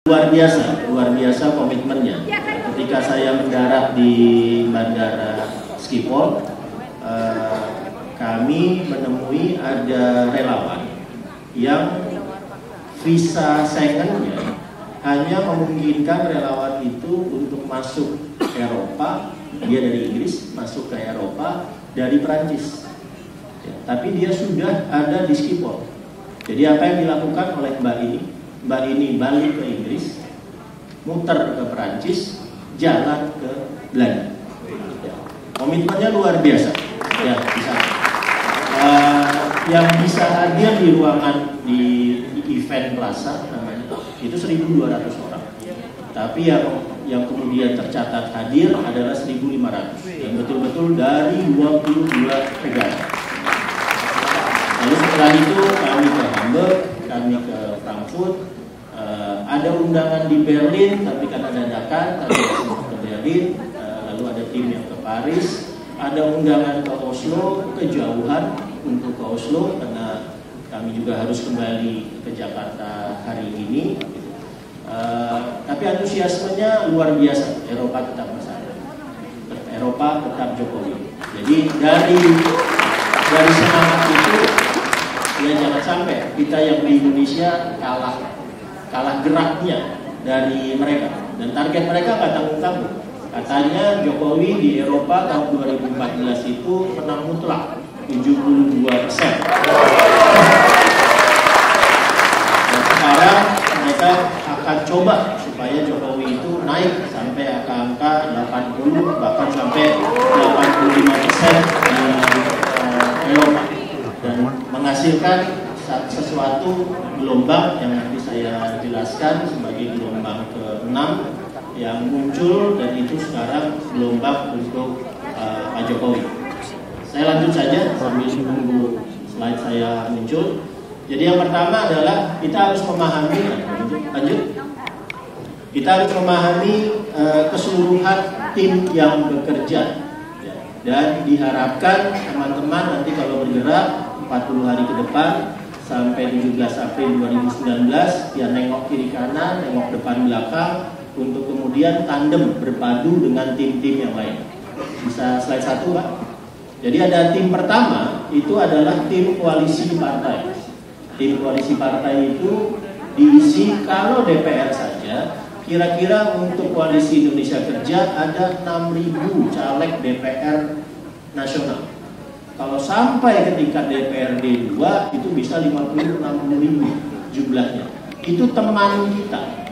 Luar biasa komitmennya. Ketika saya mendarat di Bandara Schiphol, kami menemui ada relawan yang visa Schengen-nya hanya memungkinkan relawan itu untuk masuk Eropa. Dia dari Inggris masuk ke Eropa dari Prancis, tapi dia sudah ada di Schiphol. Jadi apa yang dilakukan oleh Mbak ini balik ke Inggris, muter ke Prancis, jalan ke Belanda. Komitmennya luar biasa. Ya, bisa. Yang bisa hadir di ruangan di event plaza namanya itu 1.200 orang. Tapi yang kemudian tercatat hadir adalah 1.500. Yang betul-betul dari 22 negara. Lalu setelah itu kami ke Hamburg, kami ke Frankfurt, ada undangan di Berlin, tapi karena dadakan, kami langsung ke Berlin. Lalu ada tim yang ke Paris, ada undangan ke Oslo, kejauhan untuk ke Oslo karena kami juga harus kembali ke Jakarta hari ini. Tapi antusiasmenya luar biasa. Eropa tetap bersama, Eropa tetap Jokowi. Jadi dari semangat itu, ya jangan sampai kita yang di Indonesia kalah geraknya dari mereka. Dan target mereka nggak tanggung-tanggung. Katanya Jokowi di Eropa tahun 2014 itu menang mutlak 72%. Dan sekarang mereka akan coba supaya Jokowi itu naik sampai angka 80 bahkan sampai 85% di Eropa dan menghasilkan sesuatu gelombang yang nanti saya jelaskan sebagai gelombang ke-6 yang muncul, dan itu sekarang gelombang untuk Pak Jokowi. Saya lanjut saja sambil menunggu slide saya muncul. Jadi yang pertama adalah kita harus memahami, kita harus memahami keseluruhan tim yang bekerja, dan diharapkan teman-teman nanti kalau bergerak 40 hari ke depan sampai 17 April 2019 ya nengok kiri kanan, nengok depan belakang untuk kemudian tandem berpadu dengan tim-tim yang lain. Bisa slide 1 Pak. Jadi ada tim pertama itu adalah tim koalisi partai. Tim koalisi partai itu diisi kalau DPR saja kira-kira untuk koalisi Indonesia Kerja ada 6.000 caleg DPR nasional. Kalau sampai ke tingkat DPRD 2 itu bisa 56.000 jumlahnya. Itu teman kita.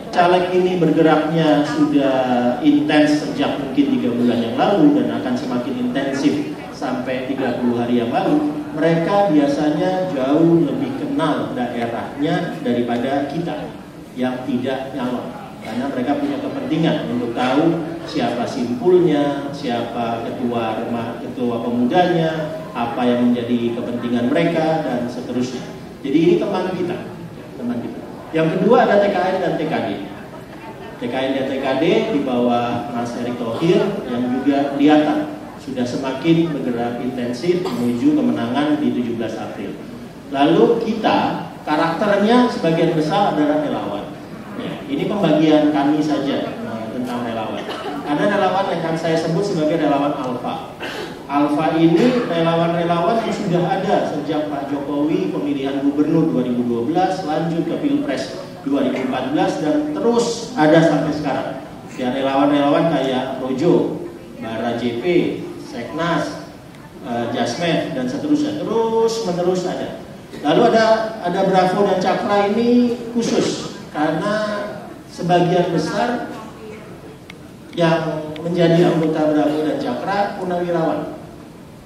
Caleg ini bergeraknya sudah intens sejak mungkin 3 bulan yang lalu dan akan semakin intensif sampai 30 hari yang lalu. Mereka biasanya jauh lebih kenal daerahnya daripada kita yang tidak nyalon, karena mereka punya kepentingan untuk tahu siapa simpulnya, siapa ketua pemudanya, apa yang menjadi kepentingan mereka dan seterusnya. Jadi ini teman kita. Yang kedua ada TKN dan TKD. TKN dan TKD di bawah Mas Erick Thohir yang juga kelihatan sudah semakin bergerak intensif menuju kemenangan di 17 April. Lalu kita karakternya sebagian besar adalah relawan. Ya, ini pembagian kami saja tentang relawan. Ada relawan yang akan saya sebut sebagai relawan alfa. Alfa ini relawan-relawan yang sudah ada sejak Pak Jokowi pemilihan gubernur 2012, lanjut ke Pilpres 2014 dan terus ada sampai sekarang. Ya, relawan-relawan kayak Rojo, Bara JP, Seknas, Jasmed dan seterusnya, terus menerus ada. Lalu ada Bravo dan Cakra ini khusus karena sebagian besar yang menjadi anggota Bravo dan Cakra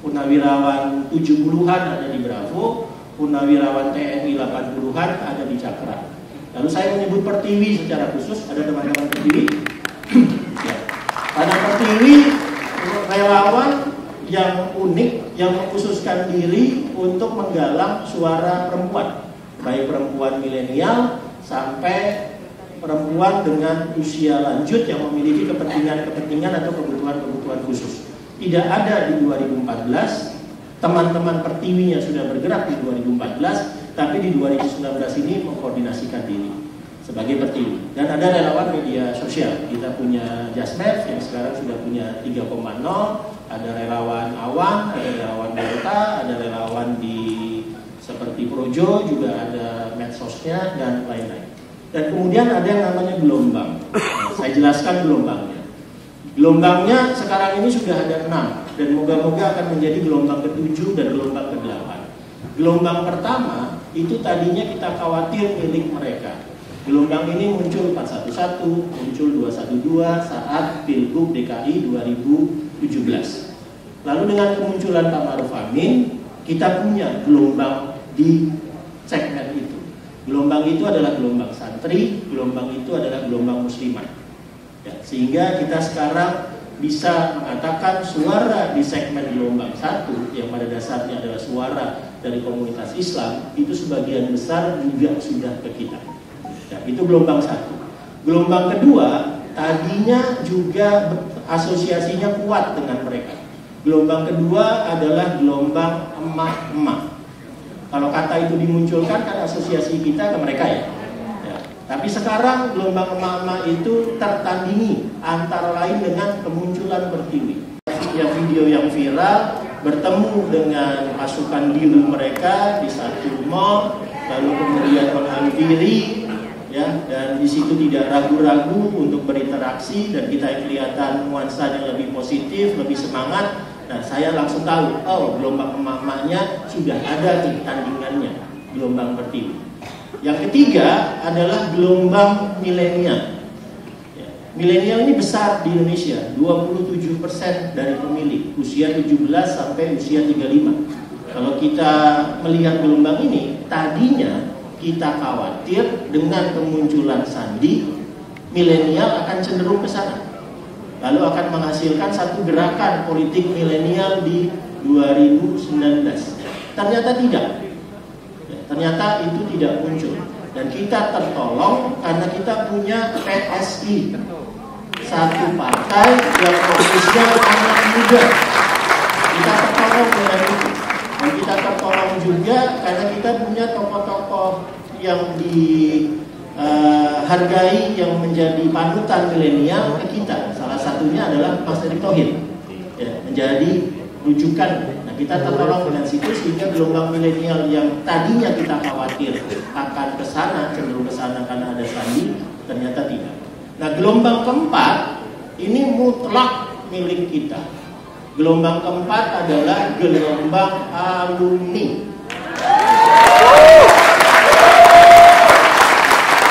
Purnawirawan 70-an ada di Bravo, Purnawirawan TNI 80-an ada di Cakra. Lalu saya menyebut Pertiwi secara khusus, ada teman-teman Pertiwi. Ya. Pada Pertiwi relawan yang unik yang mengkhususkan diri untuk menggalang suara perempuan, baik perempuan milenial sampai perempuan dengan usia lanjut yang memiliki kepentingan atau kebutuhan khusus. Tidak ada di 2014, teman-teman Pertiwinya sudah bergerak di 2014, tapi di 2019 ini mengkoordinasikan diri. sebagai Pertiwi. Dan ada relawan media sosial. Kita punya Jasmed yang sekarang sudah punya 3,0, ada relawan Awan, ada relawan Delta, ada relawan di seperti Projo, juga ada medsosnya dan lain-lain. Dan kemudian ada yang namanya gelombang. Saya jelaskan gelombangnya. Gelombangnya sekarang ini sudah ada 6 dan moga-moga akan menjadi gelombang ke-7 dan gelombang ke-8. Gelombang pertama itu tadinya kita khawatir milik mereka. Gelombang ini muncul 411, muncul 212 saat Pilgub DKI 2017. Lalu dengan kemunculan Pak Ma'ruf Amin, kita punya gelombang di segmen itu. Gelombang itu adalah gelombang santri, gelombang itu adalah gelombang muslimat. Ya, sehingga kita sekarang bisa mengatakan suara di segmen gelombang 1 yang pada dasarnya adalah suara dari komunitas Islam, itu sebagian besar juga sudah ke kita. Ya, itu gelombang 1. Gelombang kedua tadinya juga asosiasinya kuat dengan mereka. Gelombang kedua adalah gelombang emak-emak. Kalau kata itu dimunculkan kan asosiasi kita ke mereka ya. Tapi sekarang gelombang emak-emak itu tertandingi antara lain dengan kemunculan Pertiwi. Yang video yang viral bertemu dengan pasukan biru mereka di satu mall, lalu kemudian menghampiri, ya, dan di situ tidak ragu-ragu untuk berinteraksi dan kita kelihatan nuansa yang lebih positif, lebih semangat. Nah, saya langsung tahu, oh, gelombang emak-emaknya sudah ada di tandingannya, gelombang Pertiwi. Yang ketiga adalah gelombang milenial. Ya, milenial ini besar di Indonesia, 27% dari pemilih, usia 17 sampai usia 35. Kalau kita melihat gelombang ini, tadinya kita khawatir dengan kemunculan Sandi, milenial akan cenderung ke sana. Lalu akan menghasilkan satu gerakan politik milenial di 2019. Ternyata tidak. Ya, ternyata itu tidak muncul. Dan kita tertolong karena kita punya PSI, satu partai yang fokusnya anak muda. Kita tertolong dengan itu. Dan kita tertolong juga karena kita punya tokoh-tokoh yang dihargai, yang menjadi panutan milenial ke kita. Salah satunya adalah Mas Erick Thohir, ya, menjadi rujukan. Nah, kita tertolong dengan situ sehingga gelombang milenial yang tadinya kita khawatir akan ke sana, cenderung ke sana karena ada Sandi, ternyata tidak. Nah, gelombang keempat ini mutlak milik kita. Gelombang keempat adalah gelombang alumni.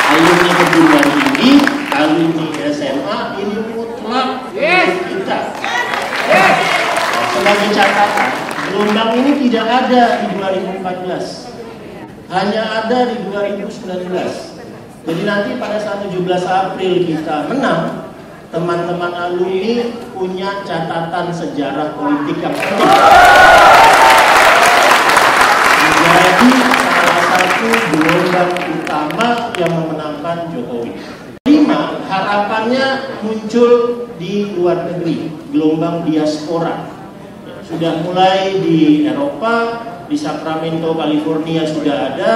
Alumni perguruan tinggi, alumni SMA, ini mutlak milik kita. Sebagai catatan, gelombang ini tidak ada di 2014, hanya ada di 2019. Jadi nanti pada saat 17 April kita menang, teman-teman alumni punya catatan sejarah politik yang penting. Menjadi salah satu gelombang utama yang memenangkan Jokowi. 5, harapannya muncul di luar negeri, gelombang diaspora. Sudah mulai di Eropa, di Sacramento, California sudah ada.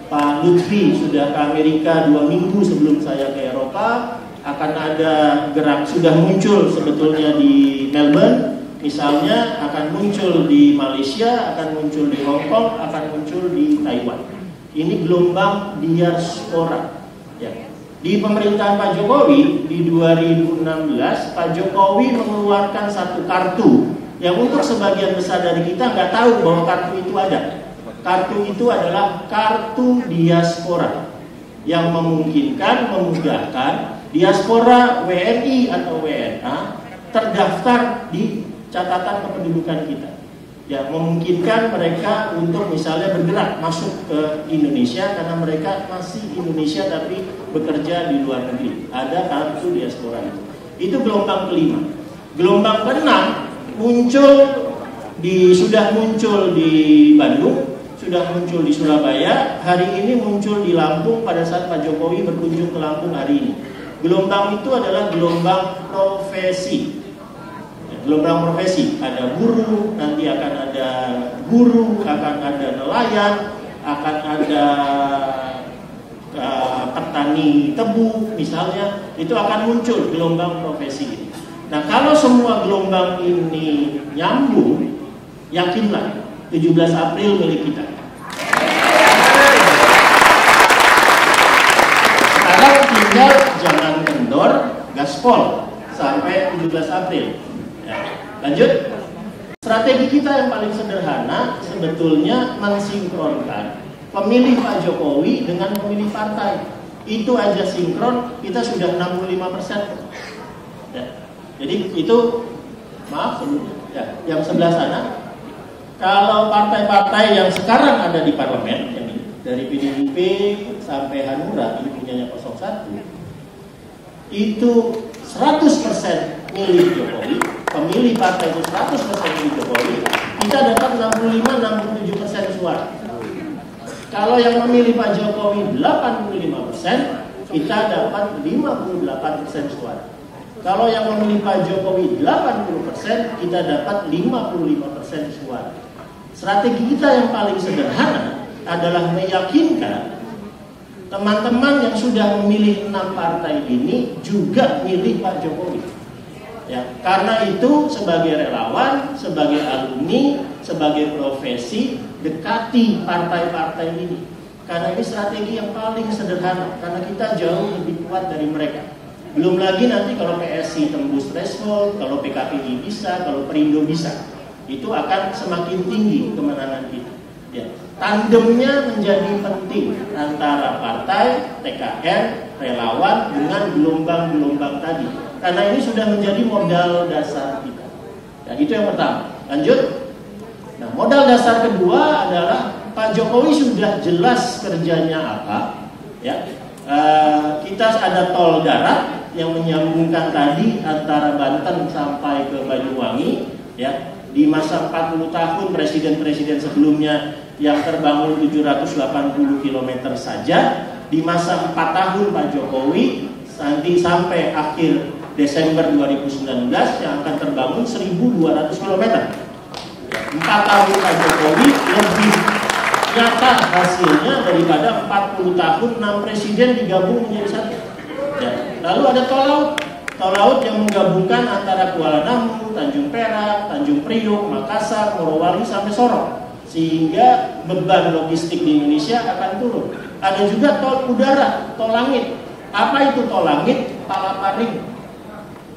Pak Lutfi sudah ke Amerika 2 minggu sebelum saya ke Eropa. Akan ada gerak, sudah muncul sebetulnya di Melbourne, misalnya akan muncul di Malaysia, akan muncul di Hong Kong, akan muncul di Taiwan. Ini gelombang diaspora. Ya. Di pemerintahan Pak Jokowi di 2016, Pak Jokowi mengeluarkan satu kartu yang untuk sebagian besar dari kita nggak tahu bahwa kartu itu ada. Kartu itu adalah kartu diaspora yang memungkinkan, memudahkan diaspora WNI atau WNA terdaftar di catatan kependudukan kita. Ya, memungkinkan mereka untuk misalnya bergerak masuk ke Indonesia karena mereka masih Indonesia tapi bekerja di luar negeri. Ada kartu diaspora itu. Itu gelombang kelima. Gelombang keenam sudah muncul di Bandung, sudah muncul di Surabaya, hari ini muncul di Lampung pada saat Pak Jokowi berkunjung ke Lampung hari ini. Gelombang itu adalah gelombang profesi. Gelombang profesi, ada buruh, nanti akan ada guru, akan ada nelayan, akan ada petani tebu misalnya, itu akan muncul gelombang profesi ini. Nah, kalau semua gelombang ini nyambung, yakinlah 17 April milik kita. Sekarang tinggal jangan kendor, gaspol sampai 17 April. Ya, lanjut. Strategi kita yang paling sederhana sebetulnya mensinkronkan pemilih Pak Jokowi dengan pemilih partai. Itu aja sinkron, kita sudah 65%. Ya. Jadi itu, maaf sebelumnya, ya, yang sebelah sana, kalau partai-partai yang sekarang ada di parlemen, ini, dari PDIP sampai Hanura, ini punyanya 01, itu 100% milih Jokowi, pemilih partai itu 100% milih Jokowi, kita dapat 65-67% suara. Kalau yang memilih Pak Jokowi 85%, kita dapat 58% suara. Kalau yang memilih Pak Jokowi 80%, kita dapat 55% suara. Strategi kita yang paling sederhana adalah meyakinkan teman-teman yang sudah memilih 6 partai ini juga milih Pak Jokowi. Ya, karena itu sebagai relawan, sebagai alumni, sebagai profesi, dekati partai-partai ini. Karena ini strategi yang paling sederhana, karena kita jauh lebih kuat dari mereka. Belum lagi nanti kalau PSI tembus threshold, kalau PKPI bisa, kalau Perindo bisa, itu akan semakin tinggi kemenangan kita. Ya. Tandemnya menjadi penting antara partai, TKN, relawan dengan gelombang-gelombang tadi. Karena ini sudah menjadi modal dasar kita. Ya, itu yang pertama. Lanjut. Nah, modal dasar kedua adalah Pak Jokowi sudah jelas kerjanya apa. Ya. Kita ada tol darat yang menyambungkan tadi antara Banten sampai ke Banyuwangi, ya. Di masa 40 tahun presiden-presiden sebelumnya yang terbangun 780 km saja, di masa 4 tahun Pak Jokowi nanti sampai akhir Desember 2019 yang akan terbangun 1.200 km. 4 tahun Pak Jokowi lebih nyata hasilnya daripada 40 tahun 6 presiden digabung menjadi satu. Ya. Lalu ada tol laut yang menggabungkan antara Kuala Namu, Tanjung Perak, Tanjung Priok, Makassar, Morowali sampai Sorong, sehingga beban logistik di Indonesia akan turun. Ada juga tol udara, tol langit. Apa itu tol langit? Palaparing,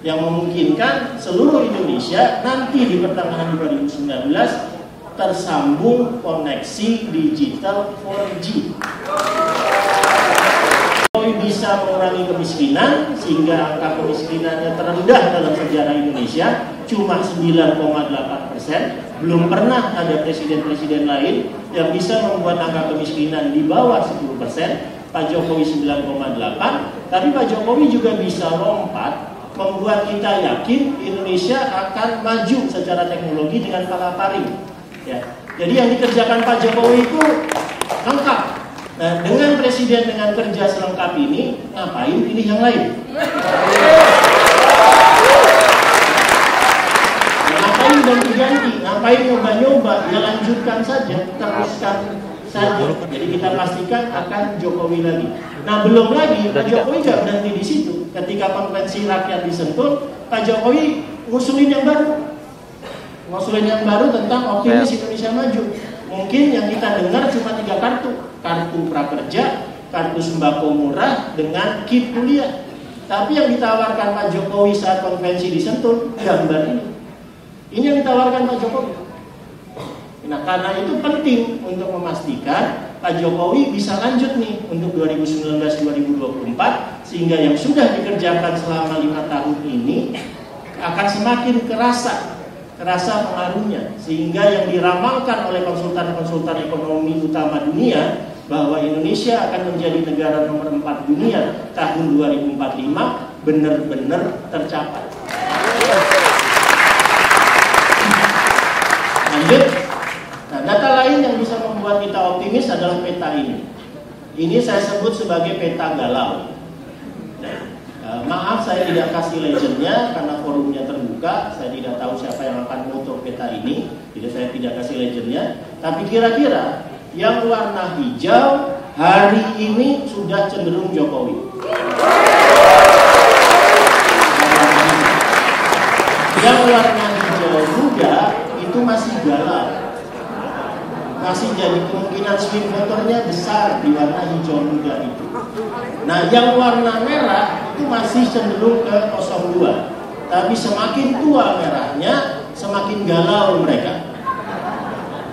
yang memungkinkan seluruh Indonesia nanti di pertengahan 2019 tersambung koneksi digital 4G. Bisa mengurangi kemiskinan sehingga angka kemiskinannya terendah dalam sejarah Indonesia, cuma 9,8%. Belum pernah ada presiden-presiden lain yang bisa membuat angka kemiskinan di bawah 10%. Pak Jokowi 9,8%, tapi Pak Jokowi juga bisa lompat membuat kita yakin Indonesia akan maju secara teknologi dengan palaparing. Ya. Jadi yang dikerjakan Pak Jokowi itu lengkap. Nah, dengan presiden dengan kerja selengkap ini, ngapain pilih yang lain? Ngapain ganti-ganti? Ngapain nyoba-nyoba? Ya lanjutkan saja, teruskan saja. Jadi kita pastikan akan Jokowi lagi. Nah, belum lagi Pak Jokowi nggak berhenti di situ. Ketika konvensi rakyat disentuh, Pak Jokowi ngusulin yang baru. Ngusulin yang baru tentang optimis Indonesia Maju. Mungkin yang kita dengar cuma 3 kartu. Kartu prakerja, kartu sembako murah, dengan KIP kuliah. Tapi yang ditawarkan Pak Jokowi saat konvensi disentuh, gambar ini. Ini yang ditawarkan Pak Jokowi. Nah, karena itu penting untuk memastikan Pak Jokowi bisa lanjut nih untuk 2019-2024, sehingga yang sudah dikerjakan selama 5 tahun ini akan semakin kerasa pengaruhnya, sehingga yang diramalkan oleh konsultan-konsultan ekonomi utama dunia bahwa Indonesia akan menjadi negara nomor 4 dunia tahun 2045 benar-benar tercapai. Lanjut. Nah, data lain yang bisa membuat kita optimis adalah peta ini. Ini saya sebut sebagai peta galau. Maaf saya tidak kasih legendnya karena forumnya terbuka. Saya tidak tahu siapa yang akan foto peta ini, jadi saya tidak kasih legendnya. Tapi kira-kira yang warna hijau hari ini sudah cenderung Jokowi. Yang warna hijau muda itu masih galau, masih jadi kemungkinan swing voternya besar di warna hijau muda itu. Nah, yang warna merah itu masih cenderung ke 02. Tapi semakin tua merahnya, semakin galau mereka.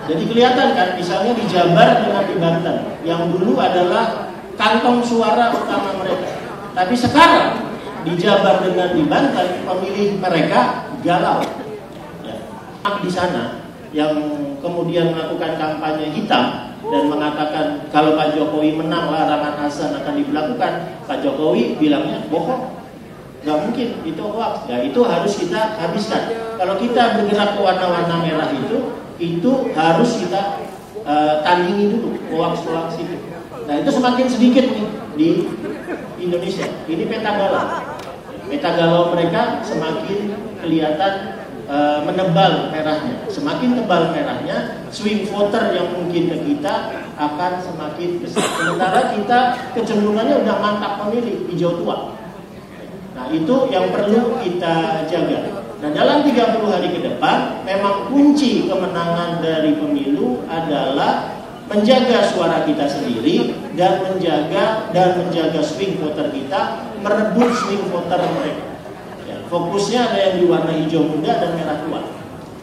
Jadi kelihatan kan, misalnya di Jabar dengan di Banten, yang dulu adalah kantong suara utama mereka. Tapi sekarang di Jabar dengan di Banten, pemilih mereka galau. Ya. Di sana yang kemudian melakukan kampanye hitam dan mengatakan kalau Pak Jokowi menang larangan azan akan diberlakukan, Pak Jokowi bilangnya bohong, nggak mungkin, itu hoax. Ya, itu harus kita habiskan. Kalau kita bergerak ke warna-warna merah itu harus kita tandingi dulu hoax-hoax itu. Nah, itu semakin sedikit nih di Indonesia. Ini peta galau. Peta galau mereka semakin kelihatan menebal merahnya. Semakin tebal merahnya, swing voter yang mungkin ke kita akan semakin besar. Sementara kita kecenderungannya udah mantap memilih hijau tua. Nah, itu yang perlu kita jaga. Nah, dalam 30 hari ke depan, memang kunci kemenangan dari pemilu adalah menjaga suara kita sendiri dan menjaga swing voter kita, merebut swing voter mereka. Ya, fokusnya ada yang di warna hijau muda dan merah tua.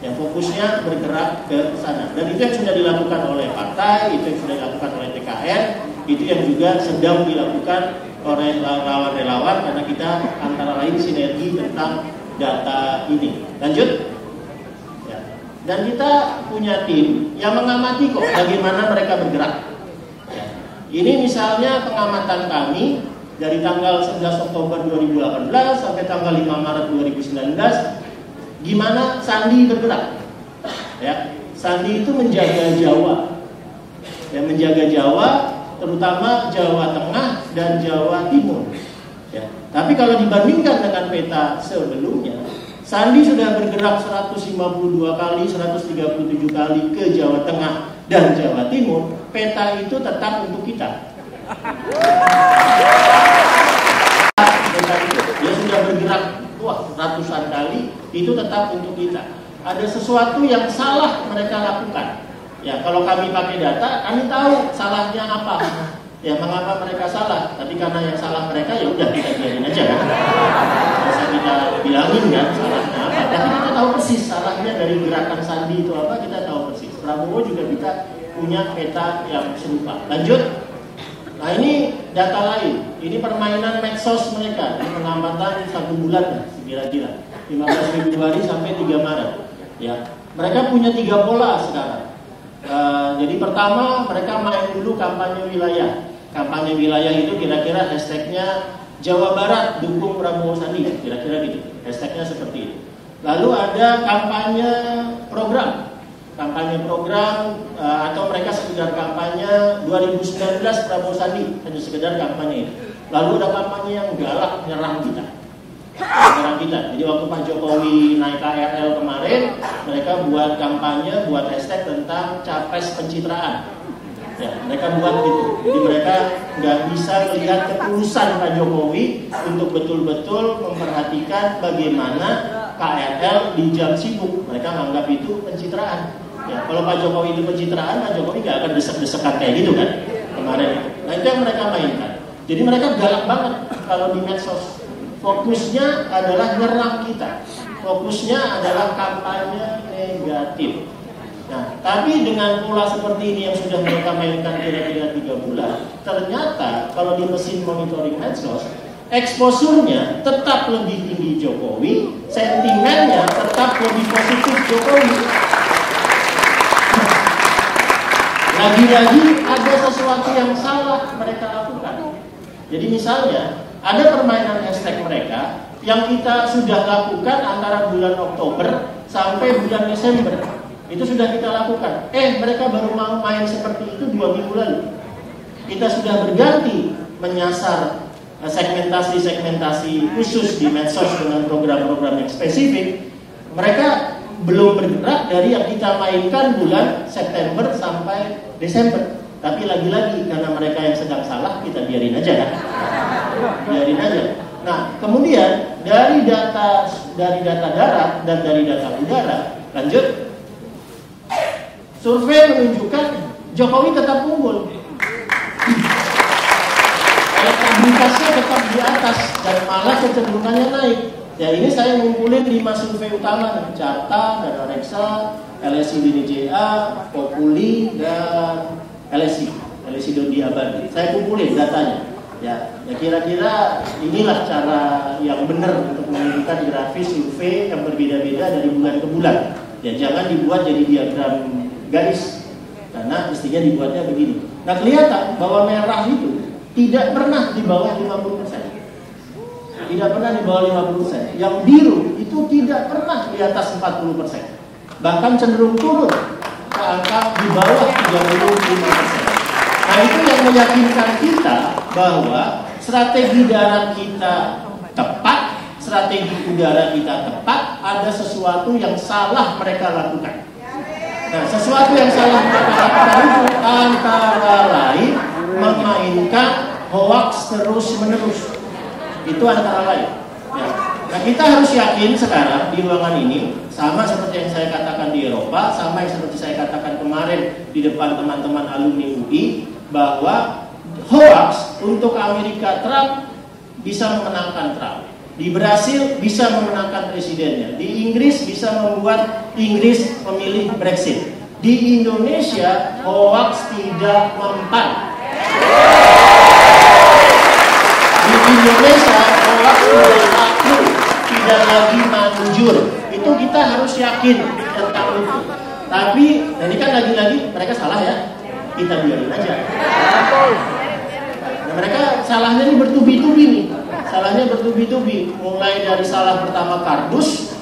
Ya, fokusnya bergerak ke sana. Dan itu yang sudah dilakukan oleh partai, itu yang sudah dilakukan oleh TKN, itu yang juga sedang dilakukan oleh relawan-relawan, karena kita antara lain sinergi tentang data ini. Lanjut. Ya. Dan kita punya tim yang mengamati kok bagaimana mereka bergerak. Ya. Ini misalnya pengamatan kami dari tanggal 11 Oktober 2018 sampai tanggal 5 Maret 2019, gimana Sandi bergerak. Ya. Sandi itu menjaga Jawa. Ya, menjaga Jawa, terutama Jawa Tengah dan Jawa Timur. Ya. Tapi kalau dibandingkan dengan peta sebelumnya, Sandi sudah bergerak 152 kali, 137 kali ke Jawa Tengah dan Jawa Timur. Peta itu tetap untuk kita. Peta itu dia sudah bergerak ratusan kali, itu tetap untuk kita. Ada sesuatu yang salah mereka lakukan. Ya, kalau kami pakai data, kami tahu salahnya apa. Ya, mengapa mereka salah? Tapi karena yang salah mereka, ya udah kita biarin aja kan. Bisa kita bilangin kan salahnya apa. Tapi kita tahu persis salahnya dari gerakan Sandi itu apa, kita tahu persis. Prabowo juga kita punya peta yang serupa. Lanjut. Nah, ini data lain. Ini permainan medsos mereka. Ini pengamatan 1 bulan kira-kira. 15 Februari sampai 3 Maret. Ya, mereka punya 3 pola sekarang. Jadi pertama mereka main dulu kampanye wilayah. Kampanye wilayah itu kira-kira hashtagnya Jawa Barat dukung Prabowo Sandi, kira-kira gitu. Hashtagnya seperti itu. Lalu ada kampanye program. Kampanye program atau mereka sekedar kampanye 2019 Prabowo Sandi, hanya sekedar kampanye itu. Lalu ada kampanye yang galak nyerang kita. Nyerang kita. Jadi waktu Pak Jokowi naik KRL kemarin, mereka buat kampanye, buat hashtag tentang capres pencitraan. Ya, mereka buat gitu. Jadi mereka nggak bisa melihat ketulusan Pak Jokowi untuk betul-betul memperhatikan bagaimana KRL di jam sibuk. Mereka menganggap itu pencitraan. Ya, kalau Pak Jokowi itu pencitraan, Pak Jokowi nggak akan desek-desekan kayak gitu kan kemarin itu. Nah, itu yang mereka mainkan. Jadi mereka galak banget kalau di medsos. Fokusnya adalah nyerang kita. Fokusnya adalah kampanye negatif. Nah, tapi dengan pola seperti ini yang sudah mereka mainkan kira-kira 3 bulan, ternyata kalau di mesin monitoring medsos, exposure-nya tetap lebih tinggi Jokowi, sentimennya tetap lebih positif Jokowi. Lagi-lagi ada sesuatu yang salah mereka lakukan. Jadi misalnya ada permainan hashtag mereka yang kita sudah lakukan antara bulan Oktober sampai bulan Desember. Itu sudah kita lakukan. Mereka baru mau main seperti itu 2 minggu lalu. Kita sudah berganti menyasar segmentasi-segmentasi khusus di medsos dengan program-program yang spesifik. Mereka belum bergerak dari yang kita mainkan bulan September sampai Desember. Tapi lagi-lagi karena mereka yang sedang salah, kita biarin aja kan? Biarin aja. Nah, kemudian dari data darat dan dari data udara, lanjut. Survei menunjukkan Jokowi tetap unggul. Elektabilitasnya tetap di atas dan malah kecenderungannya naik. Ya, ini saya ngumpulin 5 survei utama, Carta, Dana Reksa, LSI DNJA, Populi, dan LSI Dodi Abadi. Saya kumpulin datanya. Ya kira-kira inilah cara yang benar untuk menunjukkan grafis survei yang berbeda-beda dari bulan ke bulan. Ya, jangan dibuat jadi diagram garis, karena mestinya dibuatnya begini. Nah, kelihatan bahwa merah itu tidak pernah di bawah 50%. Tidak pernah di bawah 50%. Yang biru itu tidak pernah di atas 40%. Bahkan cenderung turun ke angka di bawah 35%. Nah, itu yang meyakinkan kita bahwa strategi darat kita tepat, strategi udara kita tepat, ada sesuatu yang salah mereka lakukan. Nah, sesuatu yang salah mereka lakukan itu antara lain memainkan hoax terus-menerus. Itu antara lain. Ya. Nah, kita harus yakin sekarang di ruangan ini, sama seperti yang saya katakan di Eropa, sama yang seperti saya katakan kemarin di depan teman-teman alumni UI, bahwa hoax untuk Amerika Trump bisa memenangkan Trump. Di Brasil bisa memenangkan presidennya. Di Inggris bisa membuat Inggris memilih Brexit. Di Indonesia hoax tidak mempan. Di Indonesia hoax tidak lagi manjur. Itu kita harus yakin tentang itu. Tapi ini kan lagi-lagi mereka salah ya. Kita biarin aja. Nah, mereka salahnya ini bertubi-tubi nih. Salahnya bertubi-tubi. Mulai dari salah pertama kardus,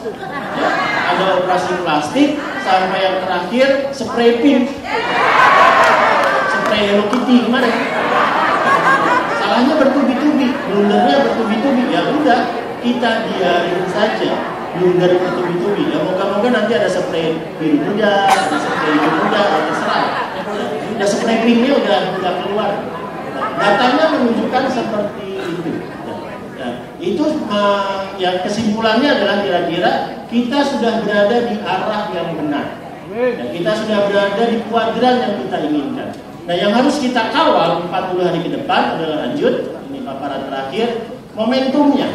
ya, ada operasi plastik, sampai yang terakhir spray pink, spray Hello Kitty, gimana? Salahnya bertubi-tubi, blundernya bertubi-tubi. Ya udah, kita biarin saja. Blunder bertubi-tubi. Ya moga-moga nanti ada spray biru muda, ada spray hijau muda, terserah. Udah spray creamnya udah keluar. Datanya menunjukkan seperti itu. Itu ya kesimpulannya adalah kira-kira kita sudah berada di arah yang benar. Ya, kita sudah berada di kuadran yang kita inginkan. Nah, yang harus kita kawal 40 hari ke depan adalah lanjut. Ini paparan terakhir, momentumnya.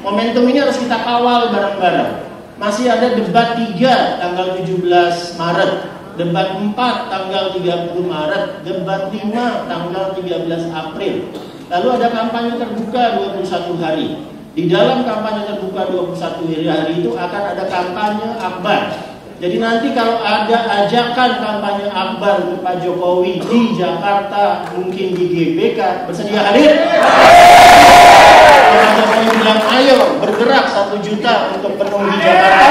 Momentum ini harus kita kawal bareng-bareng. Masih ada debat 3 tanggal 17 Maret. Debat 4 tanggal 30 Maret, debat 5 tanggal 13 April. Lalu ada kampanye terbuka 21 hari. Di dalam kampanye terbuka 21 hari itu akan ada kampanye akbar. Jadi nanti kalau ada ajakan kampanye akbar untuk Pak Jokowi di Jakarta, mungkin di GBK, bersedia hadir? Pak Jokowi bilang, ayo bergerak 1 juta untuk penuhi Jakarta.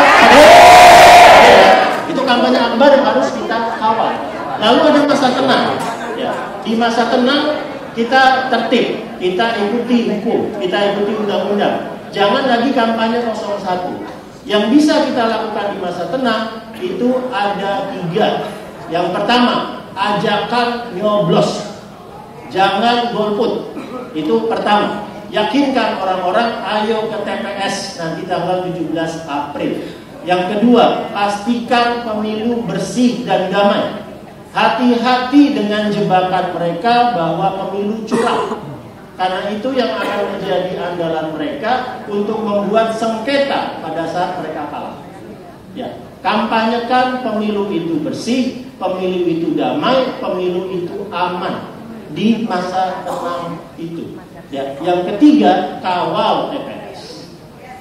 Itu kampanye akbar yang harus kita kawal. Lalu ada masa tenang. Ya. Di masa tenang kita tertib, kita ikuti hukum, kita ikuti undang-undang. Jangan lagi kampanye 01. Yang bisa kita lakukan di masa tenang itu ada 3. Yang pertama, ajakan nyoblos. Jangan golput. Itu pertama. Yakinkan orang-orang ayo ke TPS nanti tanggal 17 April. Yang kedua, pastikan pemilu bersih dan damai. Hati-hati dengan jebakan mereka bahwa pemilu curang. Karena itu yang akan menjadi andalan mereka untuk membuat sengketa pada saat mereka kalah. Ya, kampanyekan pemilu itu bersih, pemilu itu damai, pemilu itu aman di masa tenang itu. Ya, yang ketiga, kawal TPS.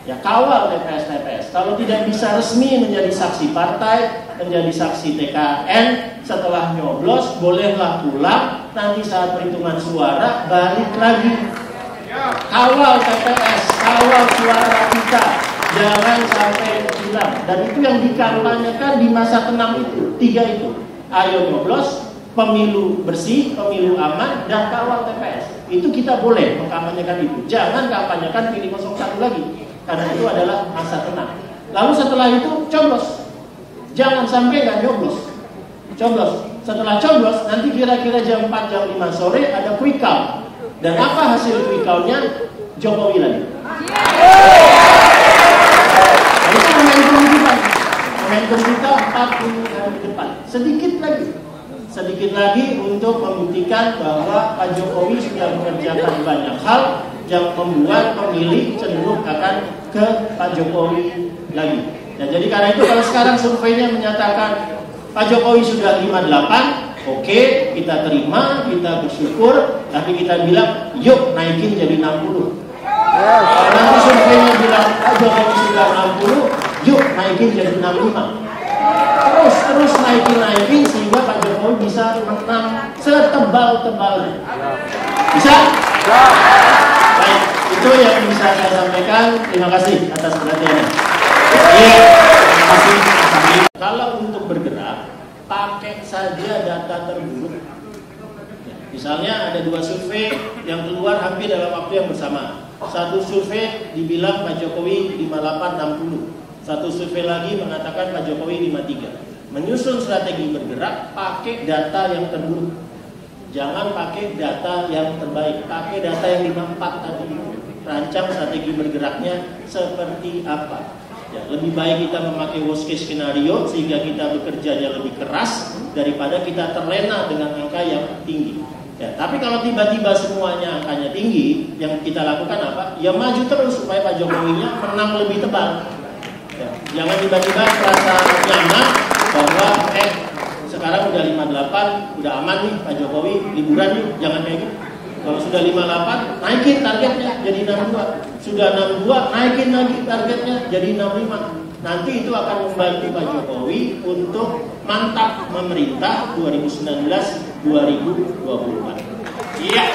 Ya, kawal TPS. Kalau tidak bisa resmi menjadi saksi partai, menjadi saksi TKN, setelah nyoblos bolehlah pulang. Nanti saat perhitungan suara balik lagi. Kawal TPS, kawal suara kita, jangan sampai hilang. Dan itu yang dikampanyekan di masa tenang itu. 3 itu. Ayo nyoblos, pemilu bersih, pemilu aman, dan kawal TPS. Itu kita boleh mengkampanyekan itu. Jangan kampanyekan pilih 01 lagi. Karena itu adalah masa tenang. Lalu setelah itu coblos. Jangan sampai nggak nyoblos. Coblos. Setelah coblos, nanti kira-kira jam 4, jam 5 sore ada quick count. Dan apa hasil quick count-nya? Jokowi lagi. Itu momentum kita. Momentum kita 40 hari ke depan. Sedikit lagi untuk membuktikan bahwa Pak Jokowi sudah mengerjakan banyak hal yang membuat pemilih cenderung akan ke Pak Jokowi lagi. Nah, jadi karena itu kalau sekarang surveinya menyatakan Pak Jokowi sudah 58, oke, kita terima, kita bersyukur, tapi kita bilang, yuk naikin jadi 60. Nanti surveinya bilang Pak Jokowi sudah 60, yuk naikin jadi 65. Terus naikin sehingga Pak Jokowi bisa menang setebal-tebalnya. Bisa? Baik, itu yang bisa saya sampaikan. Terima kasih atas perhatiannya. Terima kasih. Kalau untuk bergerak, pakai saja data terburuk. Misalnya ada 2 survei yang keluar hampir dalam waktu yang bersamaan. Satu survei dibilang Pak Jokowi 58-60. Satu survei lagi mengatakan Pak Jokowi 53. Menyusun strategi bergerak, pakai data yang terburuk. Jangan pakai data yang terbaik. Pakai data yang 54 tadi. Rancang strategi bergeraknya seperti apa. Ya, lebih baik kita memakai worst case scenario sehingga kita bekerjanya lebih keras daripada kita terlena dengan angka yang tinggi. Ya, tapi kalau tiba-tiba semuanya angkanya tinggi, yang kita lakukan apa? Ya maju terus supaya Pak Jokowinya menang lebih tebal. Ya, jangan tiba-tiba merasa nyaman bahwa sekarang udah 58, udah aman nih Pak Jokowi, liburan yuk, jangan kayak gitu. Kalau sudah 58, naikin targetnya jadi 62. Sudah 62, naikin lagi targetnya jadi 65. Nanti itu akan membantu Pak Jokowi untuk mantap memerintah 2019-2024. Iya.